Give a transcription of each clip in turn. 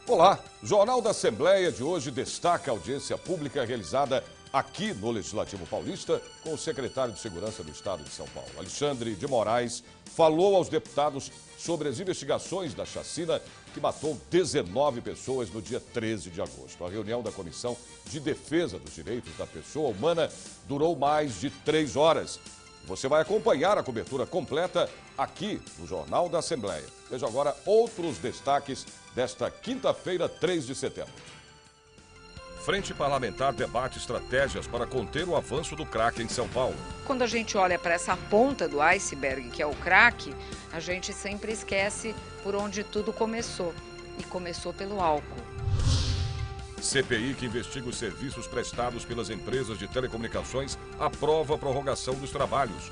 Olá, o Jornal da Assembleia de hoje destaca a audiência pública realizada aqui no Legislativo Paulista com o secretário de Segurança do Estado de São Paulo, Alexandre de Moraes, falou aos deputados sobre as investigações da chacina que matou 19 pessoas no dia 13 de agosto. A reunião da Comissão de Defesa dos Direitos da Pessoa Humana durou mais de 3 horas. Você vai acompanhar a cobertura completa aqui no Jornal da Assembleia. Veja agora outros destaques desta quinta-feira, 3 de setembro. Frente Parlamentar debate estratégias para conter o avanço do crack em São Paulo. Quando a gente olha para essa ponta do iceberg, que é o crack, a gente sempre esquece por onde tudo começou. E começou pelo álcool. CPI, que investiga os serviços prestados pelas empresas de telecomunicações, aprova a prorrogação dos trabalhos.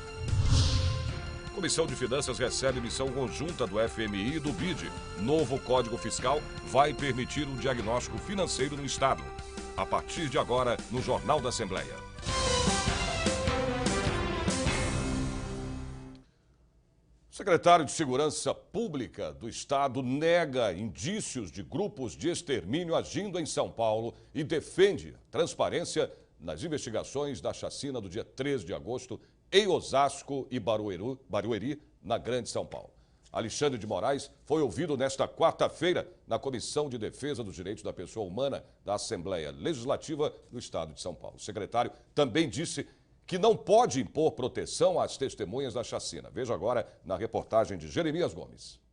Comissão de Finanças recebe missão conjunta do FMI e do BID. Novo Código Fiscal vai permitir um diagnóstico financeiro no Estado. A partir de agora, no Jornal da Assembleia. O secretário de Segurança Pública do Estado nega indícios de grupos de extermínio agindo em São Paulo e defende transparência nas investigações da chacina do dia 13 de agosto em Osasco e Barueri, na Grande São Paulo. Alexandre de Moraes foi ouvido nesta quarta-feira na Comissão de Defesa dos Direitos da Pessoa Humana da Assembleia Legislativa do Estado de São Paulo. O secretário também disse que não pode impor proteção às testemunhas da chacina. Veja agora na reportagem de Jeremias Gomes.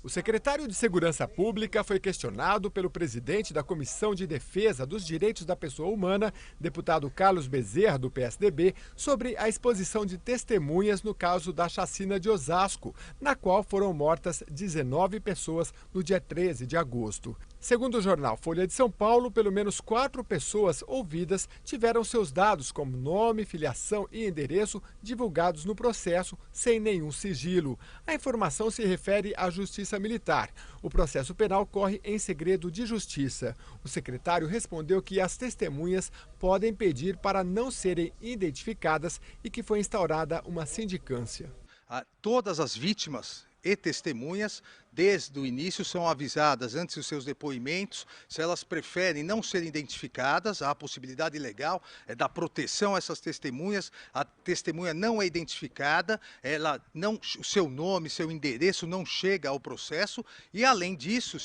O secretário de Segurança Pública foi questionado pelo presidente da Comissão de Defesa dos Direitos da Pessoa Humana, deputado Carlos Bezerra, do PSDB, sobre a exposição de testemunhas no caso da chacina de Osasco, na qual foram mortas 19 pessoas no dia 13 de agosto. Segundo o jornal Folha de São Paulo, pelo menos 4 pessoas ouvidas tiveram seus dados como nome, filiação e endereço divulgados no processo sem nenhum sigilo. A informação se refere à Justiça Militar. O processo penal corre em segredo de justiça. O secretário respondeu que as testemunhas podem pedir para não serem identificadas e que foi instaurada uma sindicância. Todas as vítimas e testemunhas, desde o início, são avisadas antes dos seus depoimentos, se elas preferem não serem identificadas, há a possibilidade legal da proteção a essas testemunhas. A testemunha não é identificada, o seu nome, seu endereço não chega ao processo e, além disso,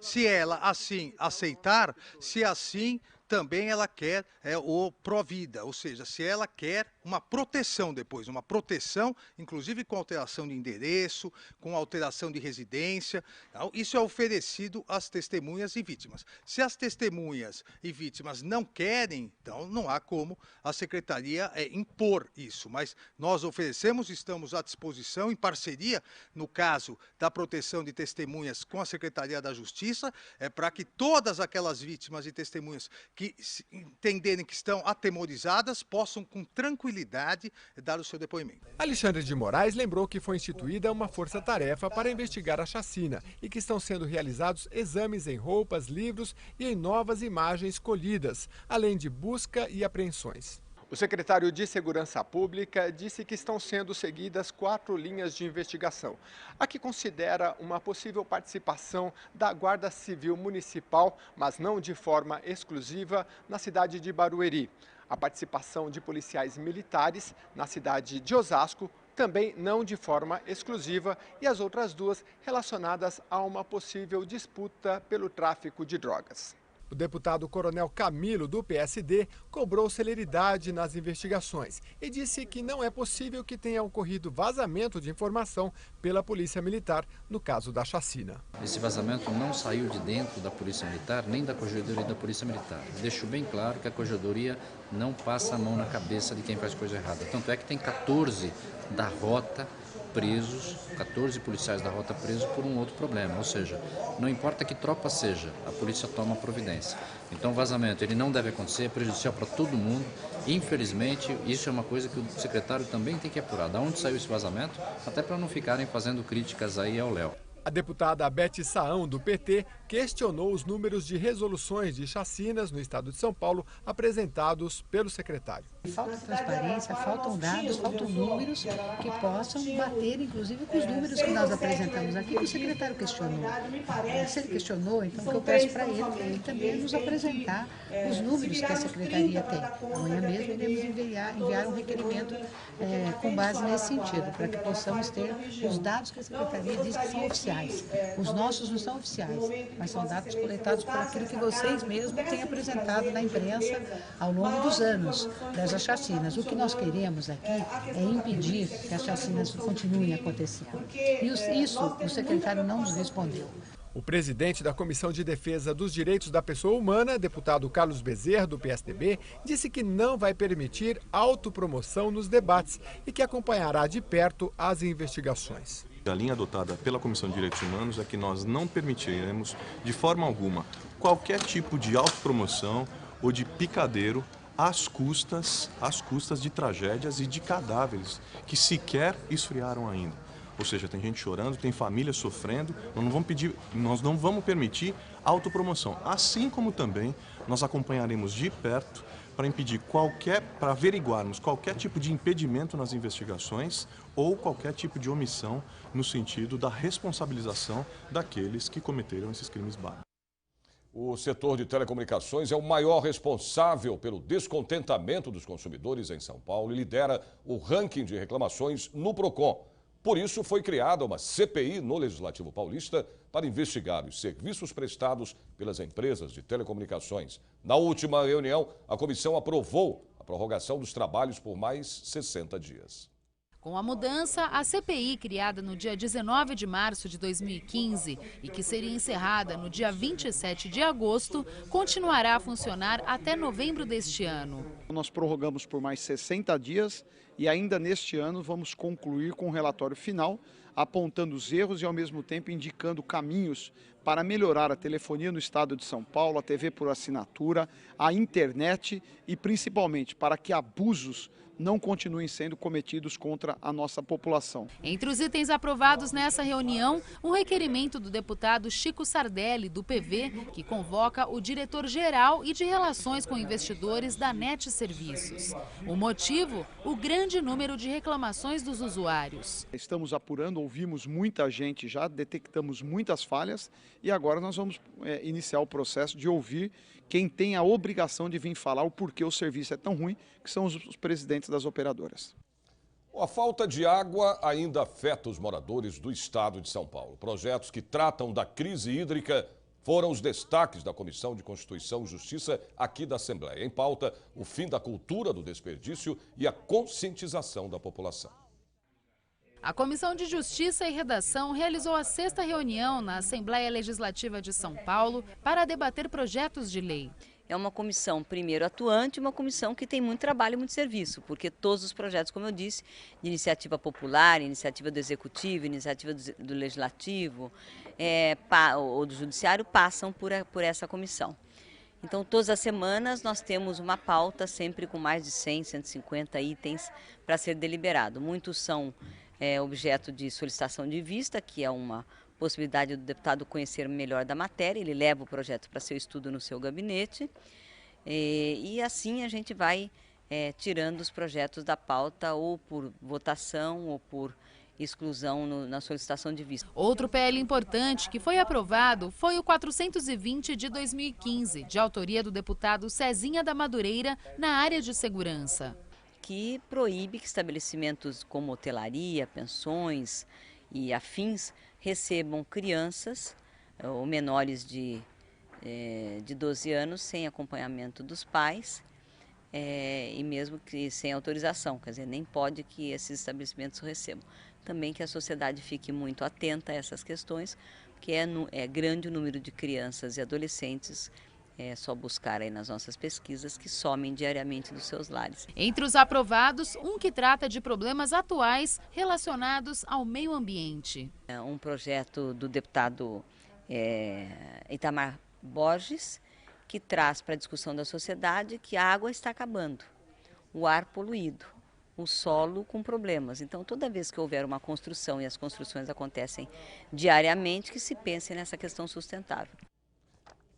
se ela assim aceitar, se assim também ela quer o pró-vida, ou seja, se ela quer uma proteção depois, uma proteção, inclusive com alteração de endereço, com alteração de residência. Isso é oferecido às testemunhas e vítimas. Se as testemunhas e vítimas não querem, então não há como a Secretaria impor isso. Mas nós oferecemos, estamos à disposição, em parceria, no caso da proteção de testemunhas com a Secretaria da Justiça, para que todas aquelas vítimas e testemunhas que entenderem que estão atemorizadas possam com tranquilidade dar o seu depoimento. Alexandre de Moraes lembrou que foi instituída uma força-tarefa para investigar a chacina e que estão sendo realizados exames em roupas, livros e em novas imagens colhidas, além de busca e apreensões. O secretário de Segurança Pública disse que estão sendo seguidas 4 linhas de investigação. A que considera uma possível participação da Guarda Civil Municipal, mas não de forma exclusiva, na cidade de Barueri. A participação de policiais militares na cidade de Osasco, também não de forma exclusiva, e as outras 2 relacionadas a uma possível disputa pelo tráfico de drogas. O deputado Coronel Camilo, do PSD, cobrou celeridade nas investigações e disse que não é possível que tenha ocorrido vazamento de informação pela Polícia Militar no caso da chacina. Esse vazamento não saiu de dentro da Polícia Militar, nem da Corregedoria da Polícia Militar. Deixo bem claro que a Corregedoria não passa a mão na cabeça de quem faz coisa errada. Tanto é que tem 14 da rota presos, 14 policiais da rota presos por um outro problema, ou seja, não importa que tropa seja, a polícia toma providência. Então o vazamento ele não deve acontecer, é prejudicial para todo mundo. Infelizmente, isso é uma coisa que o secretário também tem que apurar. Da onde saiu esse vazamento? Até para não ficarem fazendo críticas aí ao Léo. A deputada Beth Saão, do PT, questionou os números de resoluções de chacinas no estado de São Paulo apresentados pelo secretário. Falta transparência, faltam dados, faltam números que possam bater, inclusive, com os números que nós apresentamos aqui, que o secretário questionou. Se ele questionou, então o que eu peço para ele também nos apresentar os números que a secretaria tem. Amanhã mesmo iremos enviar um requerimento com base nesse sentido, para que possamos ter os dados que a secretaria diz que são oficiais. Os nossos não são oficiais, mas são dados coletados por aquilo que vocês mesmos têm apresentado na imprensa ao longo dos anos dessas chacinas. O que nós queremos aqui é impedir que as chacinas continuem acontecendo. E isso o secretário não nos respondeu. O presidente da Comissão de Defesa dos Direitos da Pessoa Humana, deputado Carlos Bezerra, do PSDB, disse que não vai permitir autopromoção nos debates e que acompanhará de perto as investigações. A linha adotada pela Comissão de Direitos Humanos é que nós não permitiremos, de forma alguma, qualquer tipo de autopromoção ou de picadeiro às custas de tragédias e de cadáveres que sequer esfriaram ainda. Ou seja, tem gente chorando, tem família sofrendo, nós não vamos permitir autopromoção. Assim como também nós acompanharemos de perto para averiguarmos qualquer tipo de impedimento nas investigações ou qualquer tipo de omissão no sentido da responsabilização daqueles que cometeram esses crimes bárbaros. O setor de telecomunicações é o maior responsável pelo descontentamento dos consumidores em São Paulo e lidera o ranking de reclamações no Procon. Por isso, foi criada uma CPI no Legislativo Paulista para investigar os serviços prestados pelas empresas de telecomunicações. Na última reunião, a comissão aprovou a prorrogação dos trabalhos por mais 60 dias. Com a mudança, a CPI, criada no dia 19 de março de 2015 e que seria encerrada no dia 27 de agosto, continuará a funcionar até novembro deste ano. Nós prorrogamos por mais 60 dias e ainda neste ano vamos concluir com um relatório final, apontando os erros e ao mesmo tempo indicando caminhos para melhorar a telefonia no estado de São Paulo, a TV por assinatura, a internet e principalmente para que abusos não continuem sendo cometidos contra a nossa população. Entre os itens aprovados nessa reunião, um requerimento do deputado Chico Sardelli, do PV, que convoca o diretor-geral e de relações com investidores da NET Serviços. O motivo? O grande número de reclamações dos usuários. Estamos apurando, ouvimos muita gente já, detectamos muitas falhas e agora nós vamos iniciar o processo de ouvir quem tem a obrigação de vir falar o porquê o serviço é tão ruim, que são os presidentes das operadoras. A falta de água ainda afeta os moradores do estado de São Paulo. Projetos que tratam da crise hídrica foram os destaques da Comissão de Constituição e Justiça aqui da Assembleia. Em pauta, o fim da cultura do desperdício e a conscientização da população. A Comissão de Justiça e Redação realizou a 6ª reunião na Assembleia Legislativa de São Paulo para debater projetos de lei. É uma comissão, primeiro, atuante, uma comissão que tem muito trabalho e muito serviço, porque todos os projetos, como eu disse, de iniciativa popular, iniciativa do Executivo, iniciativa do Legislativo ou do Judiciário passam por essa comissão. Então, todas as semanas nós temos uma pauta sempre com mais de 100, 150 itens para ser deliberado. Muitos são objeto de solicitação de vista, que é uma possibilidade do deputado conhecer melhor da matéria, ele leva o projeto para seu estudo no seu gabinete e assim a gente vai tirando os projetos da pauta ou por votação ou por exclusão na solicitação de vista. Outro PL importante que foi aprovado foi o 420 de 2015, de autoria do deputado Cezinha da Madureira, na área de segurança. Que proíbe que estabelecimentos como hotelaria, pensões e afins recebam crianças ou menores de 12 anos sem acompanhamento dos pais e mesmo que sem autorização, quer dizer, nem pode que esses estabelecimentos recebam. Também que a sociedade fique muito atenta a essas questões, porque é grande o número de crianças e adolescentes. É só buscar aí nas nossas pesquisas que somem diariamente dos seus lares. Entre os aprovados, um que trata de problemas atuais relacionados ao meio ambiente. É um projeto do deputado Itamar Borges, que traz para a discussão da sociedade que a água está acabando, o ar poluído. o solo com problemas. Então, toda vez que houver uma construção, e as construções acontecem diariamente, que se pense nessa questão sustentável.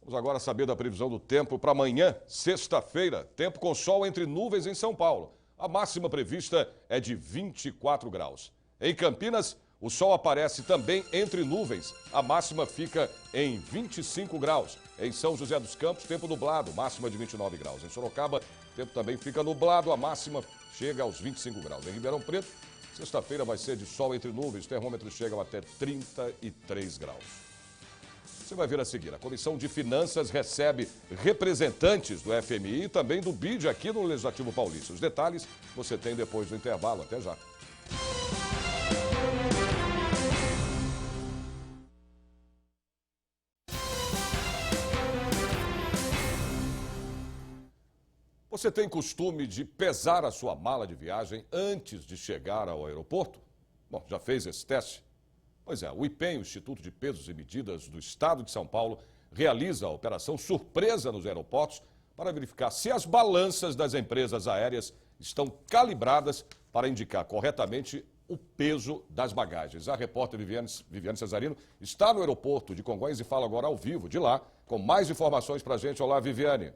Vamos agora saber da previsão do tempo para amanhã, sexta-feira. Tempo com sol entre nuvens em São Paulo. A máxima prevista é de 24 graus. Em Campinas, o sol aparece também entre nuvens. A máxima fica em 25 graus. Em São José dos Campos, tempo nublado, máxima de 29 graus. Em Sorocaba, o tempo também fica nublado, a máxima chega aos 25 graus. Em Ribeirão Preto, sexta-feira vai ser de sol entre nuvens, termômetros chegam até 33 graus. Você vai ver a seguir, a Comissão de Finanças recebe representantes do FMI e também do BID aqui no Legislativo Paulista. Os detalhes você tem depois do intervalo. Até já. Você tem costume de pesar a sua mala de viagem antes de chegar ao aeroporto? Bom, já fez esse teste? Pois é, o IPEM, o Instituto de Pesos e Medidas do Estado de São Paulo, realiza a operação surpresa nos aeroportos para verificar se as balanças das empresas aéreas estão calibradas para indicar corretamente o peso das bagagens. A repórter Viviane Cesarino está no aeroporto de Congonhas e fala agora ao vivo de lá, com mais informações para a gente. Olá, Viviane.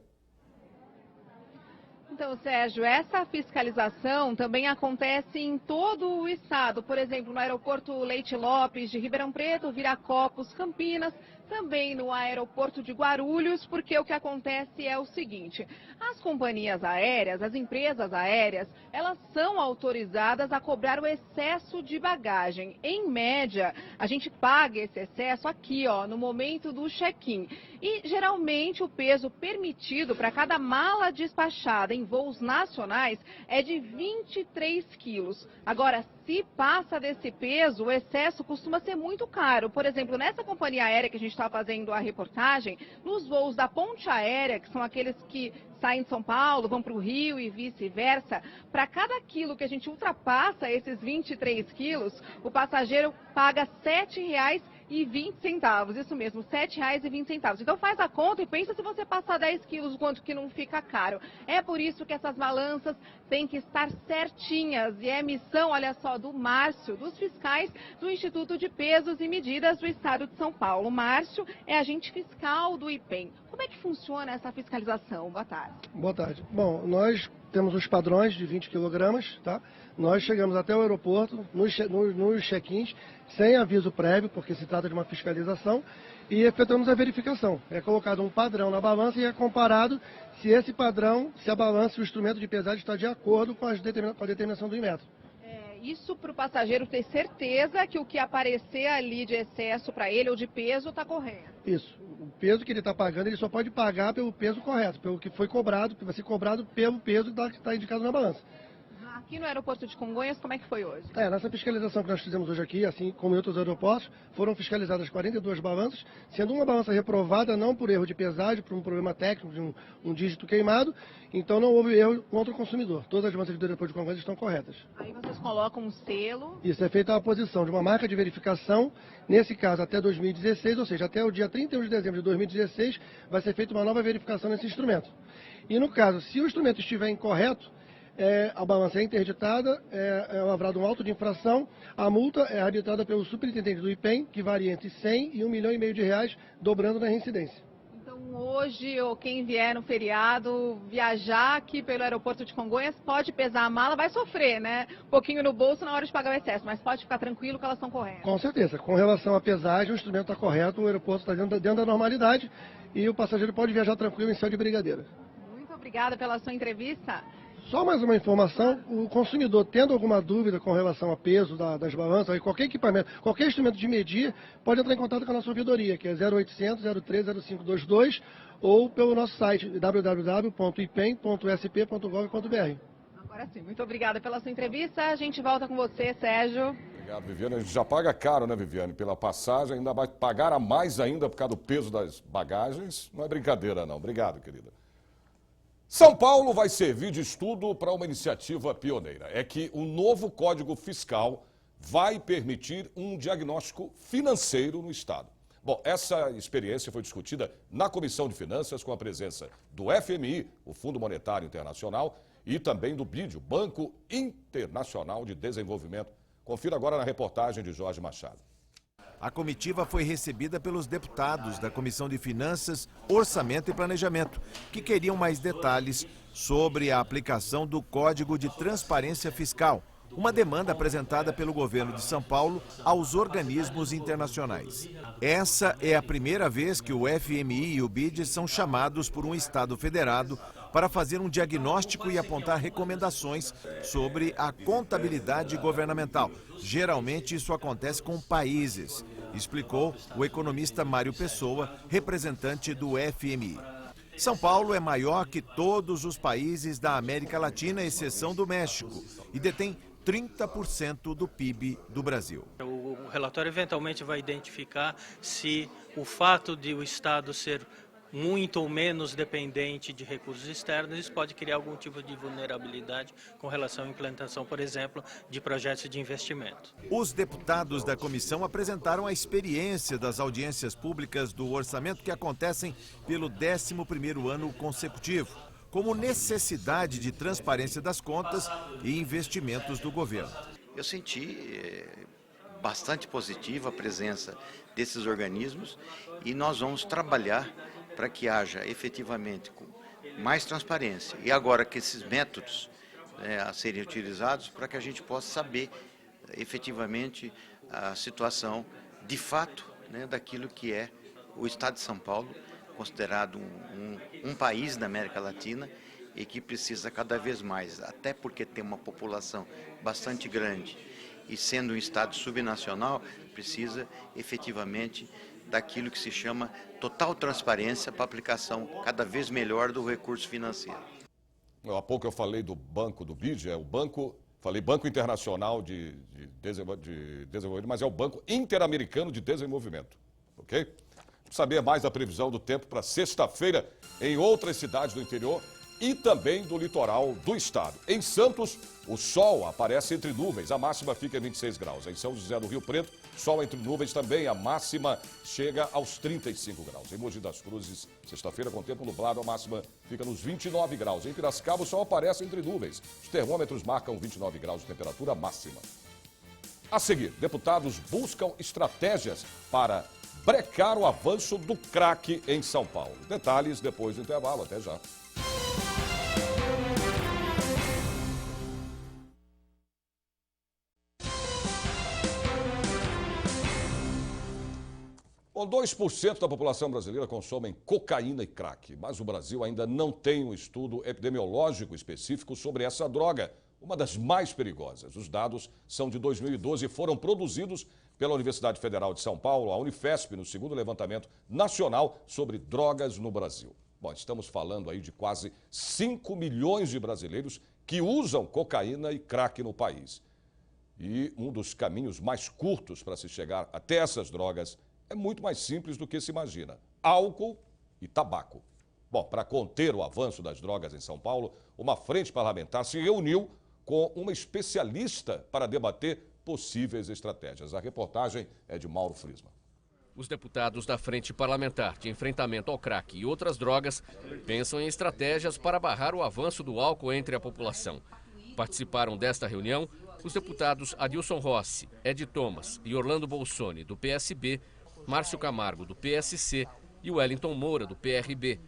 Então, Sérgio, essa fiscalização também acontece em todo o estado. Por exemplo, no aeroporto Leite Lopes de Ribeirão Preto, Viracopos, Campinas, também no aeroporto de Guarulhos, porque o que acontece é o seguinte: as companhias aéreas, as empresas aéreas, elas são autorizadas a cobrar o excesso de bagagem. Em média, a gente paga esse excesso aqui, ó, no momento do check-in. E geralmente o peso permitido para cada mala despachada em voos nacionais é de 23 quilos. Agora, se passa desse peso, o excesso costuma ser muito caro. Por exemplo, nessa companhia aérea que a gente está fazendo a reportagem, nos voos da Ponte Aérea, que são aqueles que saem de São Paulo, vão para o Rio e vice-versa, para cada quilo que a gente ultrapassa esses 23 quilos, o passageiro paga R$ 7,20. Isso mesmo, R$ 7,20. Então faz a conta e pensa se você passar 10 quilos, o quanto que não fica caro. É por isso que essas balanças têm que estar certinhas. E é missão, olha só, do Márcio, dos fiscais do Instituto de Pesos e Medidas do Estado de São Paulo. O Márcio é agente fiscal do IPEM. Como é que funciona essa fiscalização? Boa tarde. Boa tarde. Bom, nós temos os padrões de 20 quilogramas, tá? Nós chegamos até o aeroporto, nos check-ins, sem aviso prévio, porque se trata de uma fiscalização, e efetuamos a verificação. É colocado um padrão na balança e é comparado se esse padrão, se a balança e o instrumento de pesagem está de acordo com a determinação do Inmetro. Isso para o passageiro ter certeza que o que aparecer ali de excesso para ele ou de peso está correto. Isso. O peso que ele está pagando, ele só pode pagar pelo peso correto, pelo que foi cobrado, que vai ser cobrado pelo peso que está indicado na balança. Aqui no aeroporto de Congonhas, como é que foi hoje? Nessa fiscalização que nós fizemos hoje aqui, assim como em outros aeroportos, foram fiscalizadas 42 balanças, sendo uma balança reprovada não por erro de pesagem, por um problema técnico de um dígito queimado, então não houve erro contra o consumidor. Todas as balanças do aeroporto de Congonhas estão corretas. Aí vocês colocam um selo? Isso, é feita a aposição de uma marca de verificação, nesse caso até 2016, ou seja, até o dia 31 de dezembro de 2016, vai ser feita uma nova verificação nesse instrumento. E no caso, se o instrumento estiver incorreto, a balança é interditada, é lavrado um auto de infração, a multa é arbitrada pelo superintendente do IPEM, que varia entre 100 e R$ 1,5 milhão, dobrando na reincidência. Então hoje, ou quem vier no feriado, viajar aqui pelo aeroporto de Congonhas, pode pesar a mala, vai sofrer, né? Um pouquinho no bolso na hora de pagar o excesso, mas pode ficar tranquilo que elas estão corretas. Com certeza. Com relação à pesagem, o instrumento está correto, o aeroporto está dentro da normalidade e o passageiro pode viajar tranquilo em céu de brigadeiro. Muito obrigada pela sua entrevista. Só mais uma informação, o consumidor tendo alguma dúvida com relação ao peso das balanças, qualquer equipamento, qualquer instrumento de medir, pode entrar em contato com a nossa ouvidoria, que é 0800 03 0522, ou pelo nosso site www.ipem.sp.gov.br. Agora sim, muito obrigada pela sua entrevista. A gente volta com você, Sérgio. Obrigado, Viviane. A gente já paga caro, né, Viviane, pela passagem, ainda vai pagar a mais ainda por causa do peso das bagagens. Não é brincadeira, não. Obrigado, querida. São Paulo vai servir de estudo para uma iniciativa pioneira. É que o novo Código Fiscal vai permitir um diagnóstico financeiro no Estado. Bom, essa experiência foi discutida na Comissão de Finanças com a presença do FMI, o Fundo Monetário Internacional, e também do BID, o Banco Internacional de Desenvolvimento. Confira agora na reportagem de Jorge Machado. A comitiva foi recebida pelos deputados da Comissão de Finanças, Orçamento e Planejamento, que queriam mais detalhes sobre a aplicação do Código de Transparência Fiscal, uma demanda apresentada pelo governo de São Paulo aos organismos internacionais. Essa é a primeira vez que o FMI e o BID são chamados por um Estado federado para fazer um diagnóstico e apontar recomendações sobre a contabilidade governamental. Geralmente isso acontece com países, explicou o economista Mário Pessoa, representante do FMI. São Paulo é maior que todos os países da América Latina, à exceção do México, e detém 30% do PIB do Brasil. O relatório eventualmente vai identificar se o fato de o Estado ser muito ou menos dependente de recursos externos, isso pode criar algum tipo de vulnerabilidade com relação à implantação, por exemplo, de projetos de investimento. Os deputados da comissão apresentaram a experiência das audiências públicas do orçamento que acontecem pelo 11º ano consecutivo, como necessidade de transparência das contas e investimentos do governo. Eu senti bastante positiva a presença desses organismos e nós vamos trabalhar para que haja efetivamente mais transparência. E agora que esses métodos a serem utilizados para que a gente possa saber efetivamente a situação de fato daquilo que é o Estado de São Paulo, considerado um país da América Latina e que precisa cada vez mais, até porque tem uma população bastante grande e sendo um Estado subnacional, precisa efetivamente daquilo que se chama total transparência para aplicação cada vez melhor do recurso financeiro. Há pouco eu falei do banco do BID, falei Banco Internacional de Desenvolvimento, mas é o Banco Interamericano de Desenvolvimento, ok? Saber mais da previsão do tempo para sexta-feira em outras cidades do interior e também do litoral do estado. Em Santos, o sol aparece entre nuvens, a máxima fica em 26 graus. Em São José do Rio Preto, sol entre nuvens também, a máxima chega aos 35 graus. Em Mogi das Cruzes, sexta-feira com tempo nublado, a máxima fica nos 29 graus. Em Piracicaba, o sol aparece entre nuvens. Os termômetros marcam 29 graus de temperatura máxima. A seguir, deputados buscam estratégias para brecar o avanço do crack em São Paulo. Detalhes depois do intervalo. Até já. Bom, 2% da população brasileira consomem cocaína e crack, mas o Brasil ainda não tem um estudo epidemiológico específico sobre essa droga, uma das mais perigosas. Os dados são de 2012 e foram produzidos pela Universidade Federal de São Paulo, a Unifesp, no segundo levantamento nacional sobre drogas no Brasil. Bom, estamos falando aí de quase 5 milhões de brasileiros que usam cocaína e crack no país. E um dos caminhos mais curtos para se chegar até essas drogas é muito mais simples do que se imagina: álcool e tabaco. Bom, para conter o avanço das drogas em São Paulo, uma frente parlamentar se reuniu com uma especialista para debater possíveis estratégias. A reportagem é de Mauro Frisman. Os deputados da Frente Parlamentar de Enfrentamento ao Crack e outras drogas pensam em estratégias para barrar o avanço do álcool entre a população. Participaram desta reunião os deputados Adilson Rossi, Ed Thomas e Orlando Bolsoni, do PSB, Márcio Camargo, do PSC e Wellington Moura, do PRB.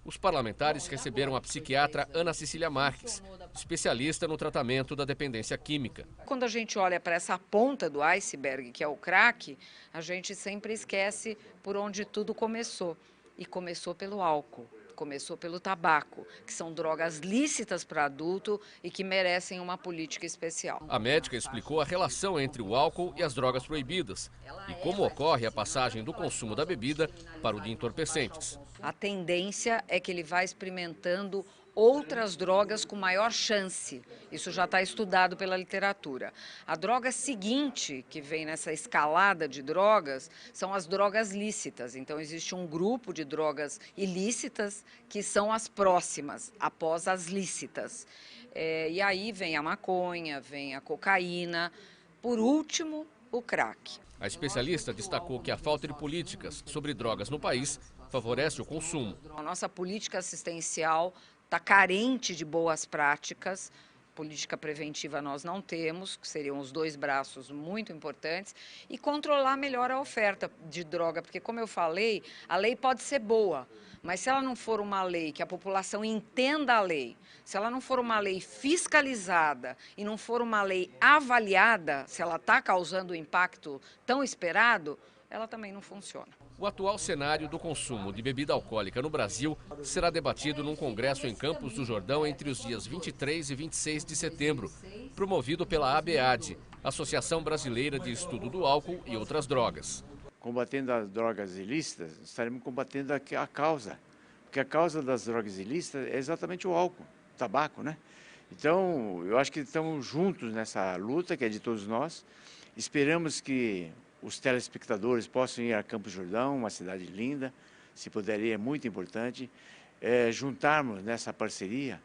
Os parlamentares receberam a psiquiatra Ana Cecília Marques, especialista no tratamento da dependência química. Quando a gente olha para essa ponta do iceberg, que é o crack, a gente sempre esquece por onde tudo começou. E começou pelo álcool, começou pelo tabaco, que são drogas lícitas para adulto e que merecem uma política especial. A médica explicou a relação entre o álcool e as drogas proibidas e como ocorre a passagem do consumo da bebida para o de entorpecentes. A tendência é que ele vai experimentando outras drogas com maior chance. Isso já está estudado pela literatura. A droga seguinte que vem nessa escalada de drogas são as drogas lícitas. Então, existe um grupo de drogas ilícitas que são as próximas, após as lícitas. E aí vem a maconha, vem a cocaína. Por último, o crack. A especialista destacou que a falta de políticas sobre drogas no país favorece o consumo. A nossa política assistencial está carente de boas práticas. Política preventiva nós não temos, que seriam os dois braços muito importantes, e controlar melhor a oferta de droga, porque, como eu falei, a lei pode ser boa, mas se ela não for uma lei que a população entenda a lei, se ela não for uma lei fiscalizada e não for uma lei avaliada, se ela está causando o impacto tão esperado, ela também não funciona. O atual cenário do consumo de bebida alcoólica no Brasil será debatido num congresso em Campos do Jordão entre os dias 23 e 26 de setembro, promovido pela ABAD, Associação Brasileira de Estudo do Álcool e Outras Drogas. Combatendo as drogas ilícitas, estaremos combatendo a causa, porque a causa das drogas ilícitas é exatamente o álcool, o tabaco, né? Então, eu acho que estamos juntos nessa luta, que é de todos nós. Esperamos que os telespectadores possam ir a Campos do Jordão, uma cidade linda, se puder, é muito importante, juntarmos nessa parceria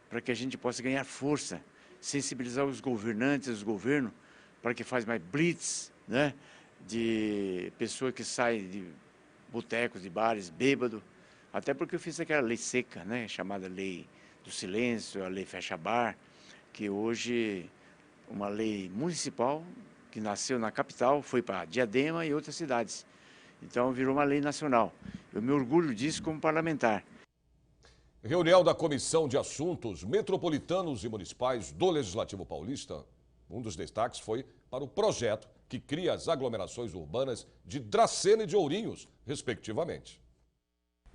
para que a gente possa ganhar força, sensibilizar os governantes, os governos, para que façam mais blitz, né, de pessoas que saem de botecos, de bares, bêbado, até porque eu fiz aquela lei seca, né, chamada lei do silêncio, a lei fecha-bar, que hoje uma lei municipal, que nasceu na capital, foi para Diadema e outras cidades. Então, virou uma lei nacional. Eu me orgulho disso como parlamentar. Reunião da Comissão de Assuntos Metropolitanos e Municipais do Legislativo Paulista. Um dos destaques foi para o projeto que cria as aglomerações urbanas de Dracena e de Ourinhos, respectivamente.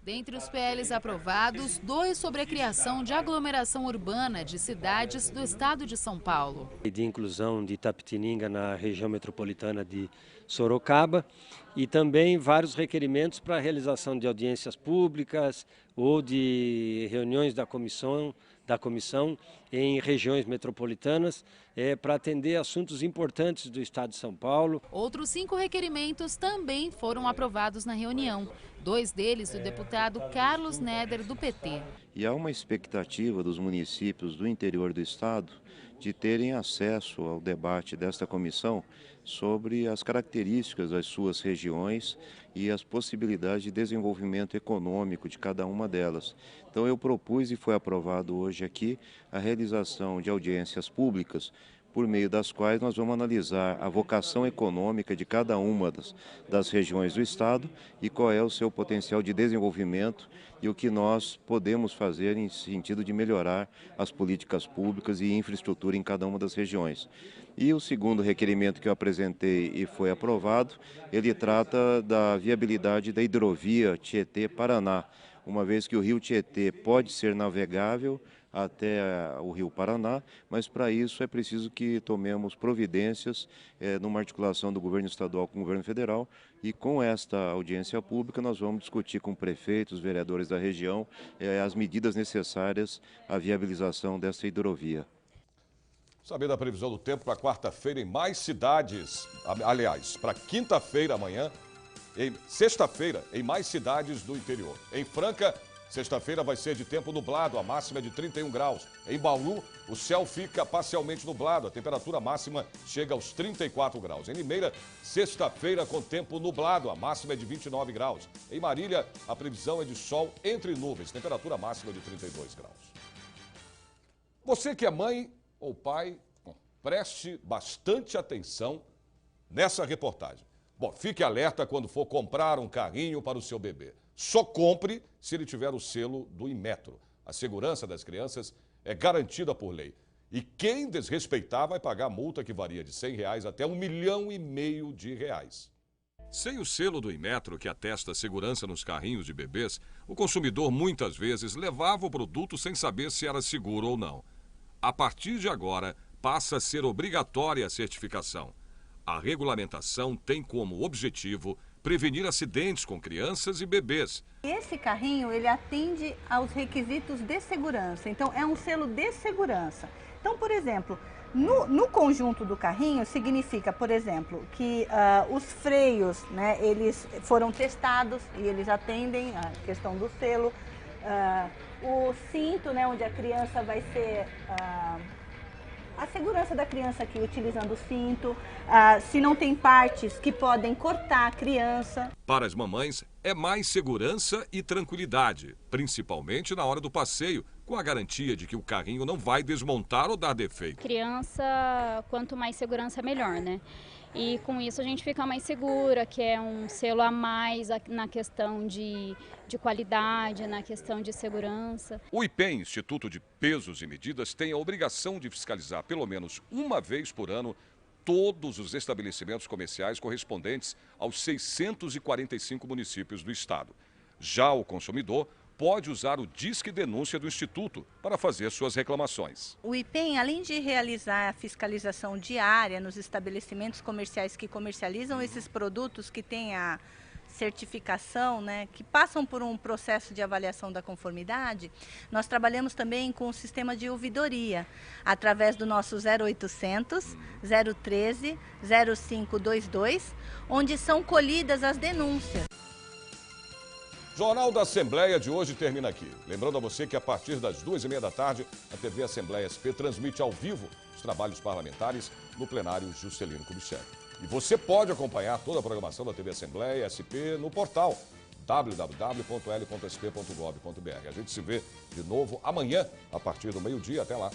Dentre os PLs aprovados, 2 sobre a criação de aglomeração urbana de cidades do estado de São Paulo. De inclusão de Itapetininga na região metropolitana de Sorocaba e também vários requerimentos para a realização de audiências públicas ou de reuniões da comissão em regiões metropolitanas para atender assuntos importantes do estado de São Paulo. Outros 5 requerimentos também foram aprovados na reunião. 2 deles do deputado Carlos Neder, do PT. E há uma expectativa dos municípios do interior do estado de terem acesso ao debate desta comissão sobre as características das suas regiões e as possibilidades de desenvolvimento econômico de cada uma delas. Então eu propus e foi aprovado hoje aqui a realização de audiências públicas por meio das quais nós vamos analisar a vocação econômica de cada uma das regiões do estado e qual é o seu potencial de desenvolvimento e o que nós podemos fazer em sentido de melhorar as políticas públicas e infraestrutura em cada uma das regiões. E o segundo requerimento que eu apresentei e foi aprovado, ele trata da viabilidade da hidrovia Tietê-Paraná, uma vez que o rio Tietê pode ser navegável até o Rio Paraná, mas para isso é preciso que tomemos providências numa articulação do governo estadual com o governo federal e com esta audiência pública nós vamos discutir com prefeitos, vereadores da região as medidas necessárias à viabilização dessa hidrovia. Saber da previsão do tempo para quarta-feira em mais cidades, aliás, para quinta-feira amanhã, sexta-feira em mais cidades do interior. Em Franca, sexta-feira vai ser de tempo nublado, a máxima é de 31 graus. Em Bauru, o céu fica parcialmente nublado, a temperatura máxima chega aos 34 graus. Em Limeira, sexta-feira com tempo nublado, a máxima é de 29 graus. Em Marília, a previsão é de sol entre nuvens, temperatura máxima de 32 graus. Você que é mãe ou pai, preste bastante atenção nessa reportagem. Bom, fique alerta quando for comprar um carrinho para o seu bebê. Só compre se ele tiver o selo do Inmetro. A segurança das crianças é garantida por lei. E quem desrespeitar vai pagar multa que varia de R$100 até R$1,5 milhão. Sem o selo do Inmetro, que atesta a segurança nos carrinhos de bebês, o consumidor muitas vezes levava o produto sem saber se era seguro ou não. A partir de agora, passa a ser obrigatória a certificação. A regulamentação tem como objetivo prevenir acidentes com crianças e bebês. Esse carrinho, ele atende aos requisitos de segurança, então é um selo de segurança. Então, por exemplo, no conjunto do carrinho significa, por exemplo, que os freios, né, eles foram testados e eles atendem a questão do selo. O cinto, né, onde a criança vai ser a segurança da criança aqui utilizando o cinto, se não tem partes que podem cortar a criança. Para as mamães, é mais segurança e tranquilidade, principalmente na hora do passeio, com a garantia de que o carrinho não vai desmontar ou dar defeito. Criança, quanto mais segurança, melhor, né? E com isso a gente fica mais segura, que é um selo a mais na questão de qualidade, na questão de segurança. O IPEM, Instituto de Pesos e Medidas, tem a obrigação de fiscalizar pelo menos uma vez por ano todos os estabelecimentos comerciais correspondentes aos 645 municípios do estado. Já o consumidor pode usar o Disque Denúncia do Instituto para fazer suas reclamações. O IPEM, além de realizar a fiscalização diária nos estabelecimentos comerciais que comercializam esses produtos que têm a certificação, né, que passam por um processo de avaliação da conformidade, nós trabalhamos também com o sistema de ouvidoria, através do nosso 0800 013 0522, onde são colhidas as denúncias. Jornal da Assembleia de hoje termina aqui. Lembrando a você que a partir das 2h30 da tarde, a TV Assembleia SP transmite ao vivo os trabalhos parlamentares no plenário Juscelino Kubitschek. E você pode acompanhar toda a programação da TV Assembleia SP no portal www.l.sp.gov.br. A gente se vê de novo amanhã, a partir do meio-dia. Até lá.